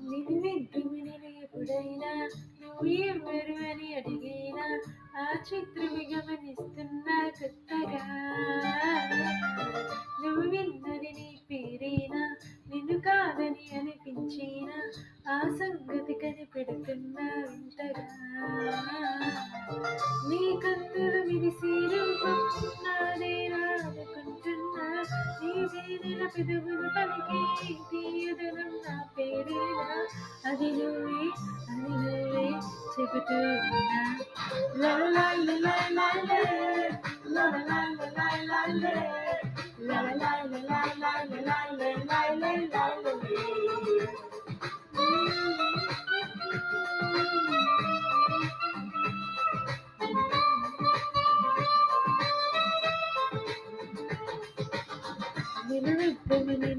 నిన్ను వింటుమని ఎప్పుడైనా నువ్వు ఎవరు అని అడిగినా ఆ చిత్రమే గమనిస్తున్నా కొత్తగా. నువ్వు విన్నది నీ పేరేనా, నిన్ను కాదని అనిపించినా ఆ సంగతి కనిపెడుతున్నా వింతగా. నీ కన్నులు విరిసి రూపం నాదేనా అనుకుంటున్నా, నీవే నెల పెదవులు పలికి తీయదనం నా పేరేనా. అది నువ్వే అని నువ్వే చెబుతూ ఉన్నా. లలలాలలాలలే, లలలాలలాలలే, లలలాలలాలలే. నిన్ను వింటుమని